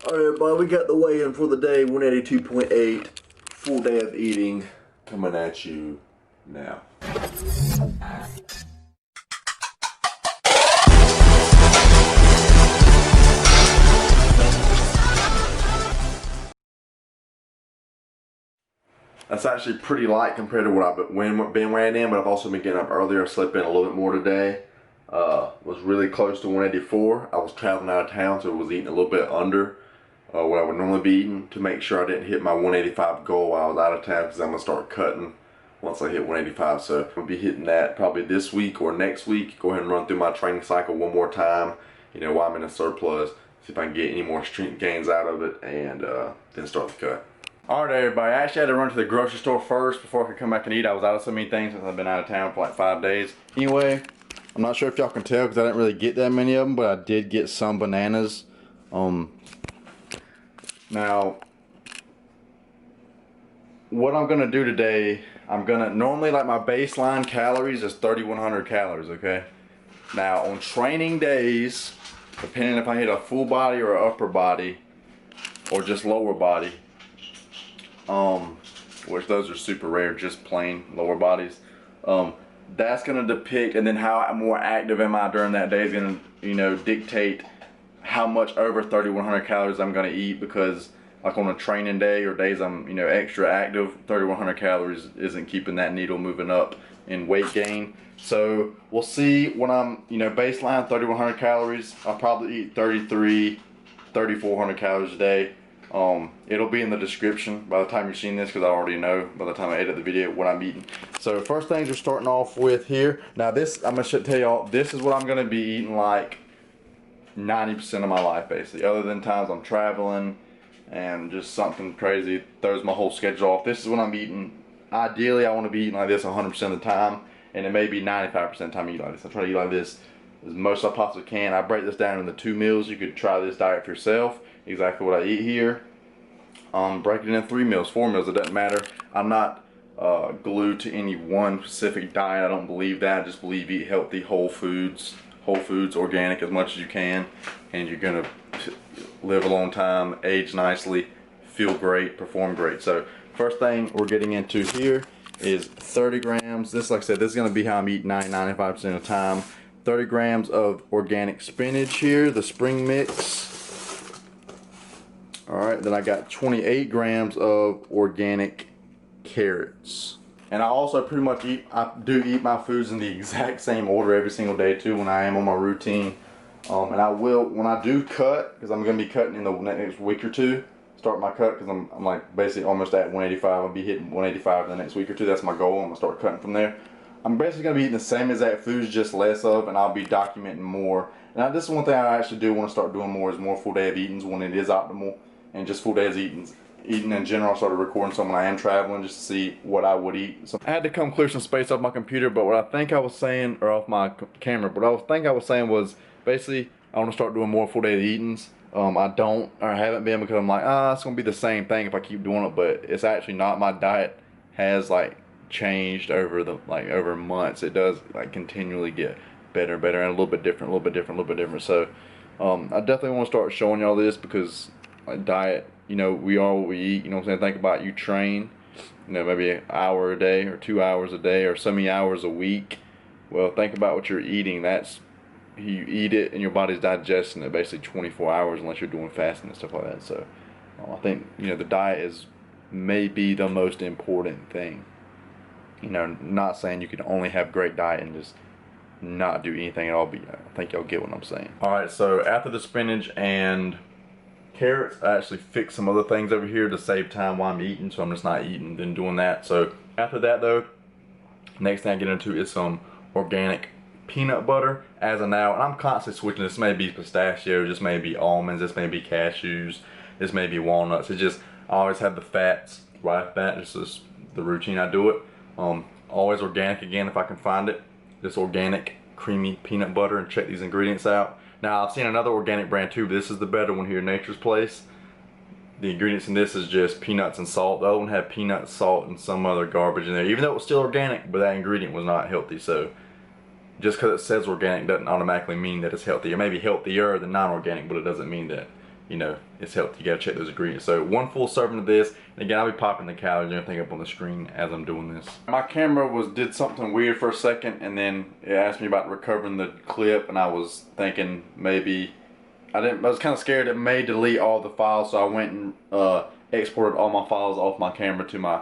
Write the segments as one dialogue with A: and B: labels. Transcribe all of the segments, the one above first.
A: Alright everybody, we got the weigh-in for the day, 182.8, full day of eating, coming at you now. That's actually pretty light compared to what I've been weighing in, but I've also been getting up earlier, slept in a little bit more today. Was really close to 184. I was traveling out of town, so I was eating a little bit under what I would normally be eating to make sure I didn't hit my 185 goal while I was out of town, because I'm going to start cutting once I hit 185. So I'm going to be hitting that probably this week or next week. Go ahead and run through my training cycle one more time, you know, while I'm in a surplus, see if I can get any more strength gains out of it, and then start the cut. Alright everybody, I actually had to run to the grocery store first before I could come back and eat. I was out of so many things since I've been out of town for like 5 days. Anyway, I'm not sure if y'all can tell because I didn't really get that many of them, but I did get some bananas. Now, what I'm gonna do today, normally like my baseline calories is 3,100 calories, okay? Now on training days, depending if I hit a full body or upper body, or just lower body, which those are super rare, just plain lower bodies, that's gonna depict, and then how more active am I during that day is gonna, you know, dictate how much over 3,100 calories I'm gonna eat, because like on a training day or days I'm, you know, extra active, 3,100 calories isn't keeping that needle moving up in weight gain. So we'll see when I'm, you know, baseline 3,100 calories. I'll probably eat 3,400 calories a day. It'll be in the description by the time you're seeing this, because I already know by the time I edit the video what I'm eating. So first things we're starting off with here. Now this, I'm gonna tell y'all, this is what I'm gonna be eating like 90% of my life basically, other than times I'm traveling and just something crazy throws my whole schedule off. This is what I'm eating. Ideally I want to be eating like this 100% of the time, and it may be 95% of the time I eat like this. I try to eat like this as much as I possibly can. I break this down into 2 meals. You could try this diet for yourself, exactly what I eat here. Break it into 3 meals, 4 meals, it doesn't matter. I'm not glued to any one specific diet. I don't believe that. I just believe eat healthy, whole foods, organic as much as you can, and you're gonna live a long time, age nicely, feel great, perform great. So first thing we're getting into here is 30 grams. This, like I said, this is gonna be how I'm eating 95% of the time. 30 grams of organic spinach here, the spring mix. Alright, then I got 28 grams of organic carrots. And I also pretty much do eat my foods in the exact same order every single day too when I am on my routine. And I will, when I do cut, because I'm going to be cutting in the next week or two, start my cut, because I'm like basically almost at 185. I'll be hitting 185 in the next week or two. That's my goal. I'm going to start cutting from there. I'm basically going to be eating the same exact foods, just less of, and I'll be documenting more. Now this is one thing I actually do want to start doing more, is more full day of eatings when it is optimal, and just full days eating in general. I started recording some when I am traveling just to see what I would eat. So I had to come clear some space off my computer, but what I think I was saying, or off my camera, but I think I was saying was basically I want to start doing more full day eatings. I don't, or haven't been, because I'm like, it's gonna be the same thing if I keep doing it, but it's actually not. My diet has like changed over over months. It does like continually get better and better, and a little bit different, so I definitely want to start showing y'all this, because like diet, you know, we are what we eat, you know what I'm saying? Think about, you train, you know, maybe an hour a day or 2 hours a day or so many hours a week. Well, think about what you're eating. That's, you eat it and your body's digesting it basically 24 hours unless you're doing fasting and stuff like that. So I think, you know, the diet is maybe the most important thing. You know, not saying you can only have great diet and just not do anything at all, but I think y'all get what I'm saying. Alright, so after the spinach and carrots, I actually fixed some other things over here to save time while I'm eating, so I'm just not eating then doing that. So after that though, next thing I get into is some organic peanut butter as of now, and I'm constantly switching. This may be pistachio, this may be almonds, this may be cashews, this may be walnuts. It just, I always have the fats right at that. This is the routine I do it. Always organic again if I can find it. This organic creamy peanut butter, and check these ingredients out. Now I've seen another organic brand too, but this is the better one here, Nature's Place. The ingredients in this is just peanuts and salt. The other one had peanuts, salt, and some other garbage in there, even though it was still organic, but that ingredient was not healthy. So just because it says organic doesn't automatically mean that it's healthy. It may be healthier than non-organic, but it doesn't mean that you know, it's healthy. You gotta check those ingredients. So 1 full serving of this, and again, I'll be popping the calories and everything up on the screen as I'm doing this. My camera did something weird for a second, and then it asked me about recovering the clip, and I was thinking maybe I was kind of scared it may delete all the files, so I went and exported all my files off my camera to my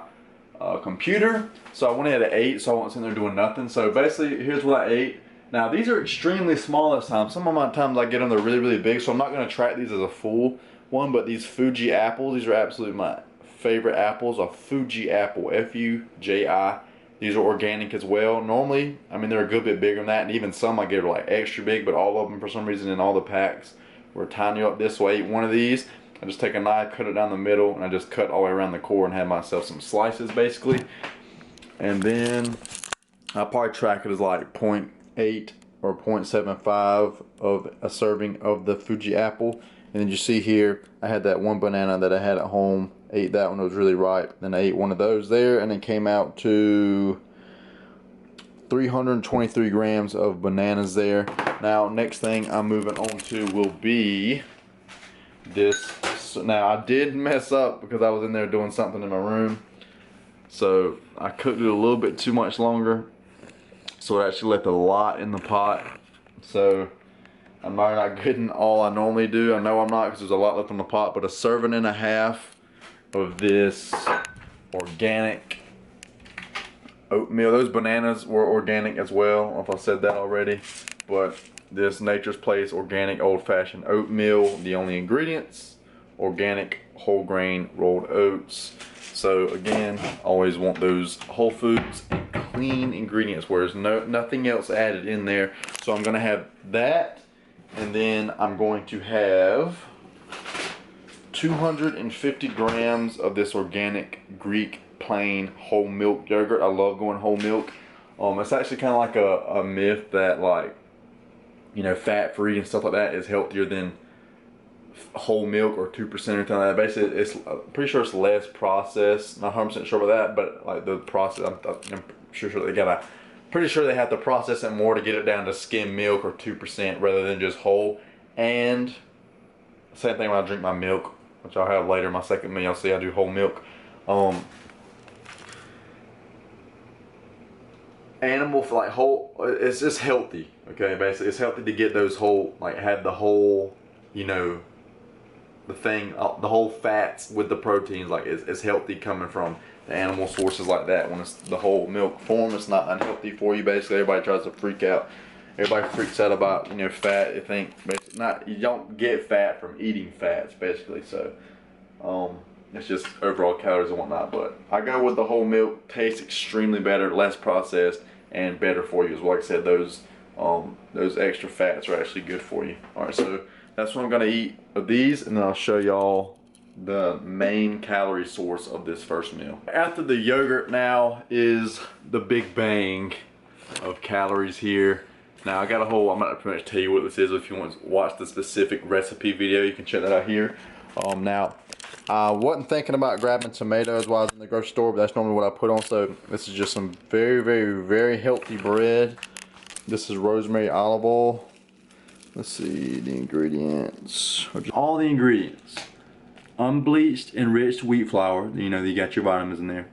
A: computer. So I went ahead at 8, so I wasn't sitting there doing nothing. So basically, here's what I ate. Now these are extremely small this time. Some of my times I get them, they're really, really big, so I'm not going to track these as a full one, but these Fuji apples, these are absolutely my favorite apples. A Fuji apple, F-U-J-I. These are organic as well. Normally, I mean, they're a good bit bigger than that, and even some I get are like extra big, but all of them for some reason in all the packs were tiny up this way. One of these, I just take a knife, cut it down the middle, and I just cut all the way around the core and have myself some slices basically. And then I'll probably track it as like 0.8 or 0.75 of a serving of the Fuji apple. And then you see here, I had that one banana that I had at home, ate that one, it was really ripe. Then I ate one of those there, and it came out to 323 grams of bananas there. Now, next thing I'm moving on to will be this. Now, I did mess up because I was in there doing something in my room. So, I cooked it a little bit too much longer. So, it actually left a lot in the pot. So, I'm not getting all I normally do. I know I'm not because there's a lot left in the pot. But a serving and a half of this organic oatmeal. Those bananas were organic as well. I don't know if I said that already. But this Nature's Place organic old-fashioned oatmeal. The only ingredients, organic whole grain rolled oats. So again, always want those whole foods and clean ingredients where there's nothing else added in there. So I'm going to have that, and then I'm going to have 250 grams of this organic Greek plain whole milk yogurt. I love going whole milk. It's actually kind of like a myth that, like, you know, fat free and stuff like that is healthier than whole milk or 2% or something like that. Basically, it's pretty sure it's less processed. Not 100% sure about that, but like the process, I'm sure pretty sure they have to process it more to get it down to skim milk or 2% rather than just whole. And same thing when I drink my milk, which I'll have later in my second meal. You'll see I do whole milk. Animal for like whole, it's just healthy. Okay, basically it's healthy to get those whole, like have the whole, you know, the whole fats with the proteins. Like it's healthy coming from the animal sources like that. When it's the whole milk form, it's not unhealthy for you. Basically, everybody tries to freak out. Everybody freaks out about, you know, fat. You think you don't get fat from eating fats basically. So it's just overall calories and whatnot. But I go with the whole milk. Tastes extremely better, less processed, and better for you. As like I said, those extra fats are actually good for you. All right, so that's what I'm gonna eat of these, and then I'll show y'all the main calorie source of this first meal. After the yogurt now is the big bang of calories here. Now I got a whole, I'm not pretty much tell you what this is. If you want to watch the specific recipe video, you can check that out here. Now I wasn't thinking about grabbing tomatoes while I was in the grocery store, but that's normally what I put on. So this is just some very, very, very healthy bread. This is rosemary olive oil. Let's see the ingredients. All the ingredients: unbleached enriched wheat flour. You know, you got your vitamins in there.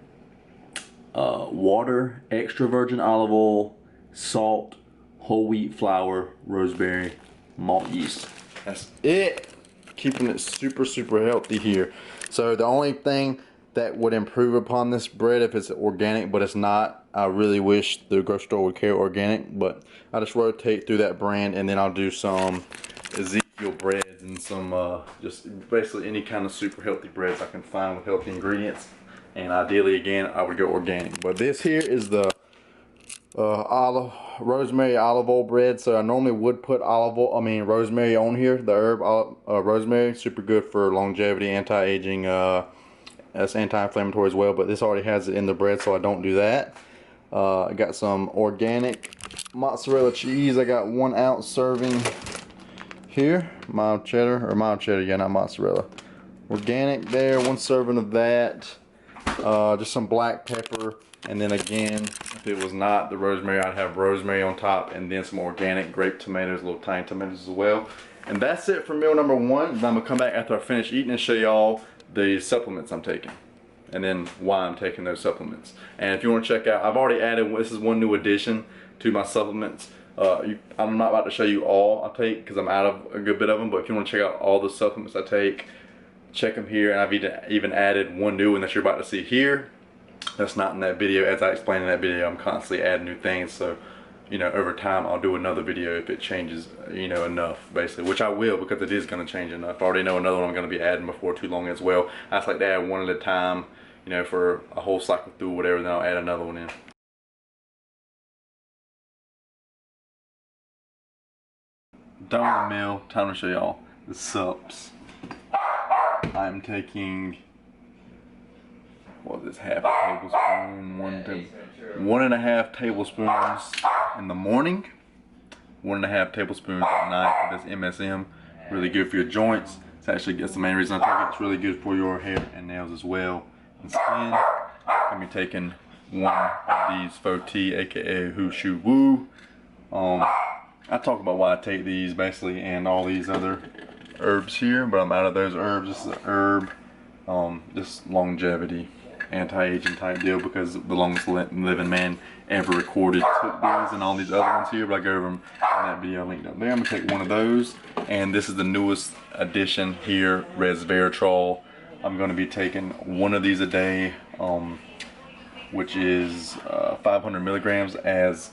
A: Water, extra virgin olive oil, salt, whole wheat flour, rosemary, malt yeast. That's it. Keeping it super, super healthy here. So the only thing that would improve upon this bread if it's organic, but it's not, I really wish the grocery store would carry organic, but I just rotate through that brand, and then I'll do some Ezekiel breads and some just basically any kind of super healthy breads I can find with healthy ingredients. And ideally, again, I would go organic. But this here is the rosemary olive oil bread. So I normally would put rosemary on here. The herb rosemary, super good for longevity, anti-aging. That's anti-inflammatory as well. But this already has it in the bread, so I don't do that. I got some organic mozzarella cheese. I got 1 ounce serving here. Mild cheddar, yeah, not mozzarella. Organic there, 1 serving of that. Just some black pepper. And then again, if it was not the rosemary, I'd have rosemary on top, and then some organic grape tomatoes, little tiny tomatoes as well. And that's it for meal number 1. And I'm gonna come back after I finish eating and show y'all the supplements I'm taking, and then why I'm taking those supplements. And if you want to check out, I've already added, this is one new addition to my supplements. I'm not about to show you all I take because I'm out of a good bit of them, but if you want to check out all the supplements I take, check them here. And I've even added one new one that you're about to see here. That's not in that video. As I explained in that video, I'm constantly adding new things, so you know, over time I'll do another video if it changes, you know, enough, basically, which I will, because it is going to change enough. I already know another one I'm going to be adding before too long as well. I just like to add one at a time, you know, for a whole cycle through whatever, then I'll add another one in. Done with the meal, time to show y'all the sups. I'm taking, what is this, half a tablespoon, 1.5 tablespoons in the morning, 1.5 tablespoons at night of this MSM. Really good for your joints. It's actually, that's the main reason I take it. It's really good for your hair and nails as well, and skin. I'm be taking one of these Fuji, aka Who Shoo Woo. I talk about why I take these basically, and all these other herbs here, but I'm out of those herbs. This is an herb, this longevity, anti-aging type deal, because the longest living man ever recorded took these and all these other ones here, but I go over them in that video linked up there. I'm gonna take one of those, and this is the newest addition here, resveratrol. I'm gonna be taking one of these a day, which is 500 milligrams, as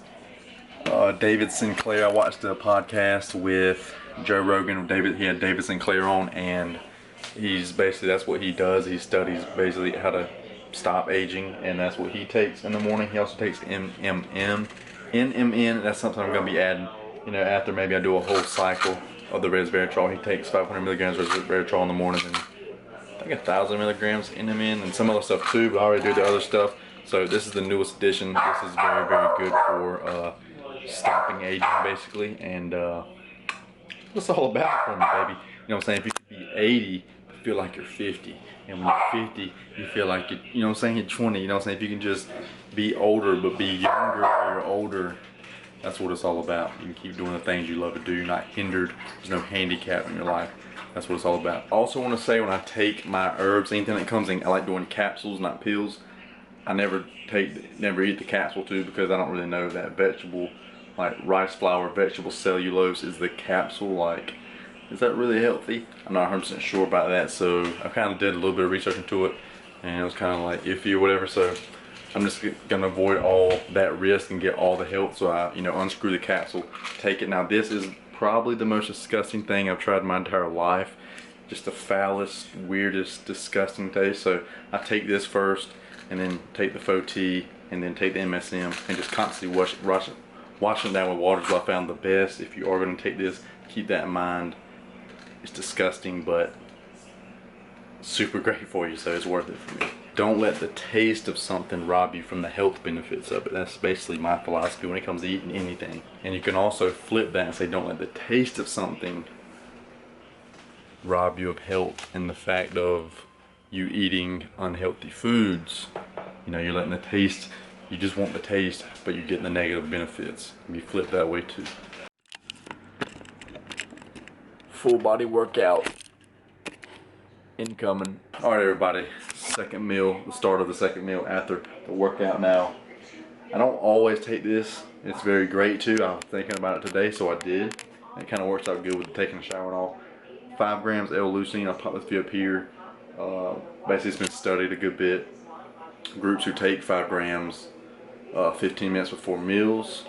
A: David Sinclair. I watched a podcast with Joe Rogan. He had David Sinclair on, and he's basically, that's what he does. He studies basically how to stop aging, and that's what he takes in the morning. He also takes NMN. That's something I'm going to be adding, you know, after maybe I do a whole cycle of the resveratrol. He takes 500 milligrams of resveratrol in the morning, and I think 1,000 milligrams NMN and some other stuff too, but I already do the other stuff. So this is the newest addition. This is very, very good for stopping aging, basically, and what's all about for me, baby. You know what I'm saying? If you could be 80, you feel like you're 50, and when you're 50, you feel like you know what I'm saying, you're 20. You know what I'm saying? If you can just be older but be younger while you're older, that's what it's all about. You can keep doing the things you love to do. You're not hindered. There's no handicap in your life. That's what it's all about. I also want to say, when I take my herbs, anything that comes in, I like doing capsules, not pills. I never eat the capsule too, because I don't really know that vegetable, like rice flour, vegetable cellulose is the capsule. Like, is that really healthy? I'm not 100% sure about that, so I kind of did a little bit of research into it, and it was kind of like iffy or whatever, so I'm just gonna avoid all that risk and get all the health. So I, you know, unscrew the capsule, take it. Now this is probably the most disgusting thing I've tried in my entire life. Just the foulest, weirdest, disgusting taste. So I take this first, and then take the Fuji, and then take the MSM, and just constantly wash it down with water is what I found the best. If you are going to take this, keep that in mind. It's disgusting, but super great for you, so it's worth it for me. Don't let the taste of something rob you from the health benefits of it. That's basically my philosophy when it comes to eating anything. And you can also flip that and say, don't let the taste of something rob you of health, and the fact of you eating unhealthy foods. You know, you're letting the taste, you just want the taste, but you're getting the negative benefits. You flip that way too. Full body workout incoming. Alright everybody, second meal, the start of the second meal after the workout now. I don't always take this. It's very great too. I was thinking about it today, so I did. It kind of works out good with taking a shower and all. 5 grams L-leucine. I'll pop this view up here. Basically it's been studied a good bit. Groups who take 5 grams 15 minutes before meals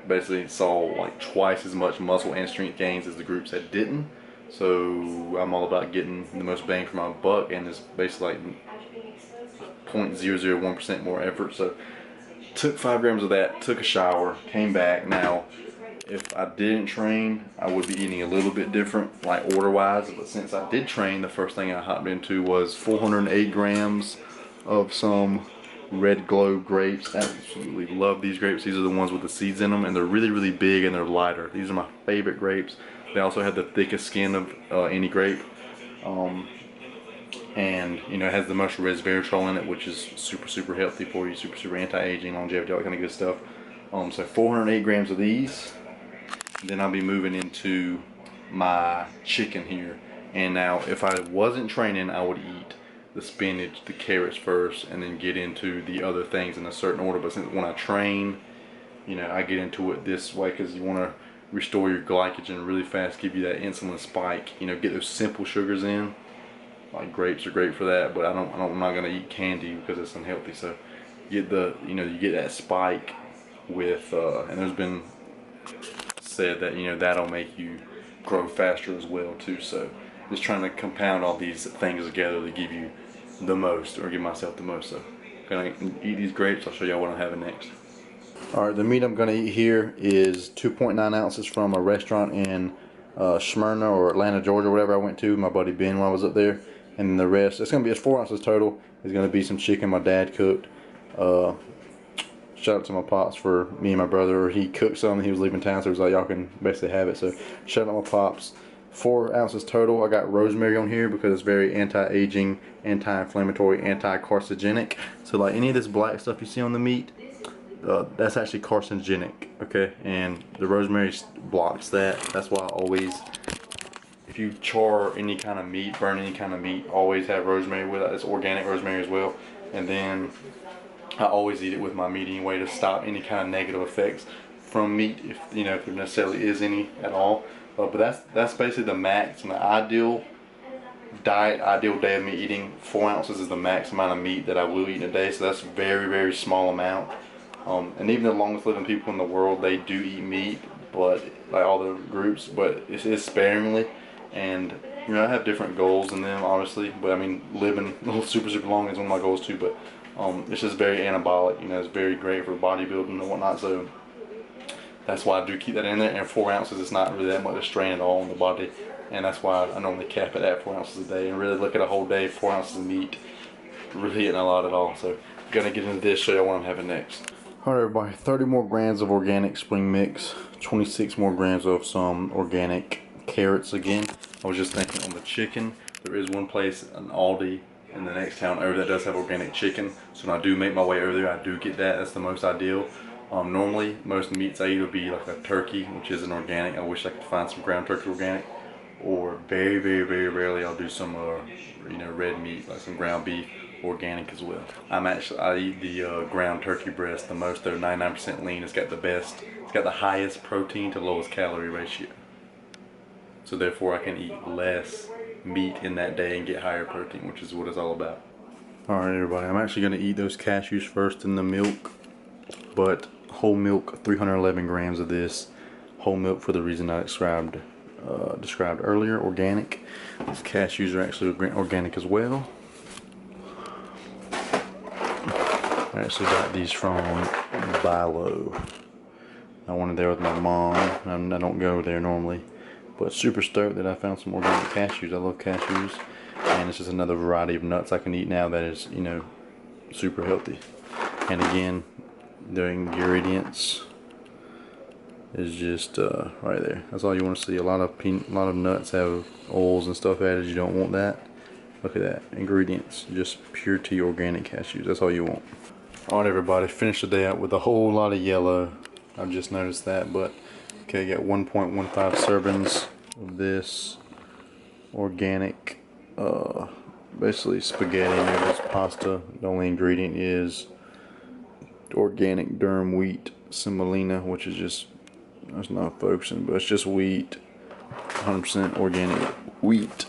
A: basically saw like twice as much muscle and strength gains as the groups that didn't. So I'm all about getting the most bang for my buck, and it's basically like 0.001% more effort. So took 5 grams of that, took a shower, came back. Now if I didn't train, I would be eating a little bit different, like order wise, but since I did train, the first thing I hopped into was 408 grams of some Red Glow grapes. I absolutely love these grapes. These are the ones with the seeds in them, and they're really, really big, and they're lighter. These are my favorite grapes. They also have the thickest skin of any grape, and you know, it has the most resveratrol in it, which is super, super healthy for you, super, super anti-aging, longevity, all that kind of good stuff. So 408 grams of these. Then I'll be moving into my chicken here. And now if I wasn't training, I would eat the spinach, the carrots first, and then get into the other things in a certain order. But since when I train, you know, I get into it this way because you want to restore your glycogen really fast, give you that insulin spike. You know, get those simple sugars in. Like grapes are great for that, but I'm not gonna eat candy because it's unhealthy. So get the, you know, you get that spike with, and there's been said that, you know, that'll make you grow faster as well too. So just trying to compound all these things together to give you the most, or give myself the most. So gonna eat these grapes. I'll show y'all what I'm having next. Alright, the meat I'm gonna eat here is 2.9 ounces from a restaurant in Smyrna or Atlanta, Georgia, whatever I went to. My buddy Ben when I was up there. And then the rest, it's gonna be 4 ounces total. It's gonna be some chicken my dad cooked. Shout out to my pops for me and my brother. He cooked some. He was leaving town, so he was like, y'all can basically have it. So shout out my pops. 4 ounces total. I got rosemary on here because it's very anti-aging, anti-inflammatory, anti-carcinogenic. So like any of this black stuff you see on the meat, that's actually carcinogenic. Okay, and the rosemary blocks that. That's why I always, if you char any kind of meat, burn any kind of meat, always have rosemary with it. It's organic rosemary as well. And then I always eat it with my meat anyway to stop any kind of negative effects from meat, if you know, if there necessarily is any at all. But that's basically the max. And the ideal diet, ideal day of me eating 4 ounces is the max amount of meat that I will eat in a day. So that's a very, very small amount. And even the longest living people in the world, they do eat meat, but like all the groups, but it's sparingly. And you know, I have different goals in them, obviously. But I mean, living super long is one of my goals too. But it's just very anabolic. You know, it's very great for bodybuilding and whatnot. So that's why I do keep that in there. And 4 ounces is not really that much a strain at all on the body. And that's why I normally cap it at 4 ounces a day. And really look at a whole day, 4 ounces of meat, really isn't a lot at all. So I'm gonna get into this, show you what I'm having next. Alright everybody, 30 more grams of organic spring mix, 26 more grams of some organic carrots again. I was just thinking on the chicken, there is one place, an Aldi in the next town over, that does have organic chicken. So when I do make my way over there, I do get that. That's the most ideal. Normally, most meats I eat would be like a turkey, which isn't organic. I wish I could find some ground turkey organic. Or very, very, very rarely I'll do some you know, red meat, like some ground beef, organic as well. I eat the ground turkey breast the most. They're 99% lean. It's got the highest protein to lowest calorie ratio. So therefore I can eat less meat in that day and get higher protein, which is what it's all about. Alright everybody, I'm actually going to eat those cashews first in the milk, but whole milk, 311 grams of this. Whole milk for the reason I described earlier, organic. These cashews are actually organic as well. I actually got these from Bilo. I went there with my mom, and I don't go there normally. But super stoked that I found some organic cashews. I love cashews. And it's just another variety of nuts I can eat now that is, you know, super healthy. And again, the ingredients is just right there. That's all you want to see. A lot of nuts have oils and stuff added. You don't want that. Look at that. Ingredients. Just pure tea organic cashews. That's all you want. Alright everybody, finish the day out with a whole lot of yellow. I've just noticed that, but okay, got 1.15 servings of this organic, basically spaghetti noodles, pasta. The only ingredient is organic durum wheat semolina, which is just, that's not focusing, but it's just wheat, 100% organic wheat.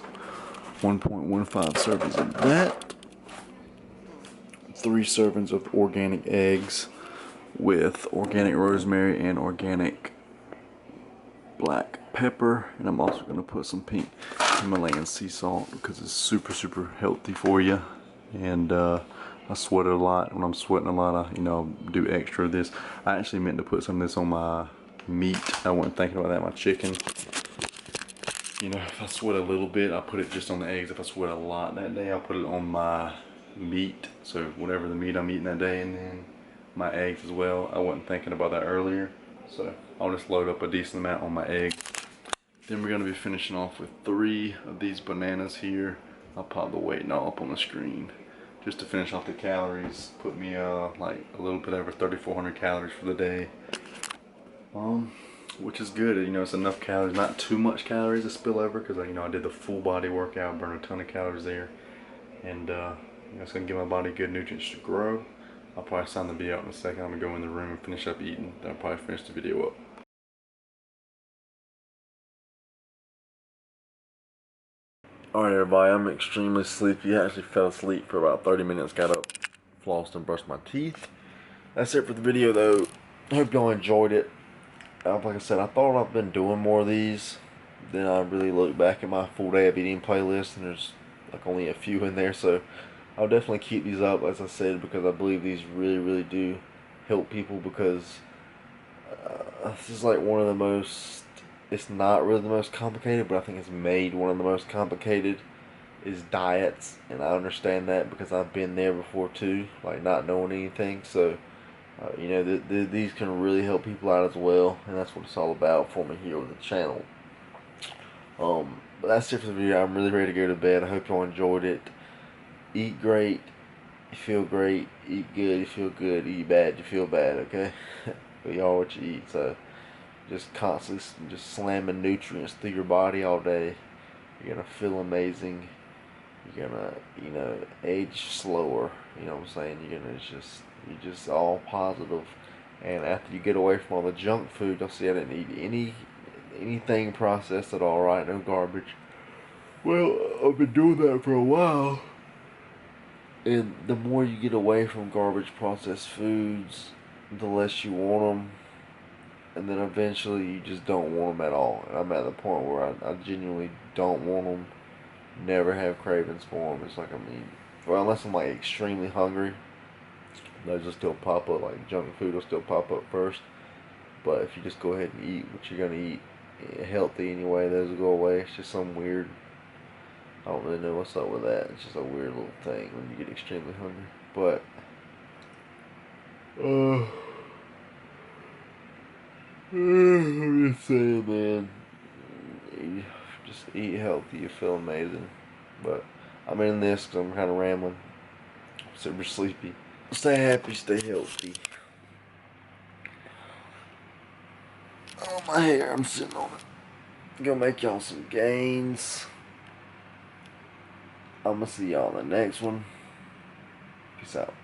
A: 1.15 servings of that. 3 servings of organic eggs with organic rosemary and organic black pepper, and I'm also going to put some pink Himalayan sea salt because it's super healthy for you. And I sweat it a lot. When I'm sweating a lot, I do extra of this. I actually meant to put some of this on my meat. I wasn't thinking about that, my chicken. You know, if I sweat a little bit, I'll put it just on the eggs. If I sweat a lot that day, I'll put it on my meat. So whatever the meat I'm eating that day, and then my eggs as well. I wasn't thinking about that earlier. So I'll just load up a decent amount on my egg. Then we're going to be finishing off with 3 of these bananas here. I'll pop the weight now up on the screen. Just to finish off the calories. Put me like a little bit over 3,400 calories for the day. which is good. You know, it's enough calories, not too much calories to spill over, because you know, I did the full body workout, burned a ton of calories there, and you know, it's gonna give my body good nutrients to grow. I'll probably sign the video out in a second. I'm gonna go in the room and finish up eating, then I'll probably finish the video up. Alright everybody, I'm extremely sleepy. I actually fell asleep for about 30 minutes, got up, flossed and brushed my teeth. That's it for the video though. I hope y'all enjoyed it. Like I said, I thought I've been doing more of these. Then I really look back at my full day of eating playlist, and there's like only a few in there, so I'll definitely keep these up, as I said, because I believe these really do help people, because this is like one of the most, it's not really the most complicated, but I think it's made one of the most complicated is diets, and I understand that because I've been there before too, like not knowing anything. So you know, these can really help people out as well, and that's what it's all about for me here with the channel. But that's it for the video. I'm really ready to go to bed. I hope y'all enjoyed it. Eat great, you feel great. Eat good, you feel good. Eat bad, you feel bad. Okay, but y'all what you eat. So just constantly just slamming nutrients through your body all day. You're gonna feel amazing. You're gonna, you know, age slower. You know what I'm saying? You're just all positive. And after you get away from all the junk food, you'll see I didn't eat anything processed at all, right? No garbage. Well, I've been doing that for a while. And the more you get away from garbage processed foods, the less you want them. And then eventually you just don't want them at all. And I'm at the point where I genuinely don't want them. Never have cravings for them. It's like, I mean, well, unless I'm like extremely hungry, those will still pop up. Like junk food will still pop up first. But if you just go ahead and eat what you're gonna eat, healthy anyway, those will go away. It's just some weird, I don't really know what's up with that. It's just a weird little thing when you get extremely hungry. But I'm just saying, man, just eat healthy, you feel amazing. But I'm in this because I'm kind of rambling. I'm super sleepy. Stay happy, stay healthy. Oh, my hair, I'm sitting on it. Gonna make y'all some gains. I'm gonna see y'all in the next one. Peace out.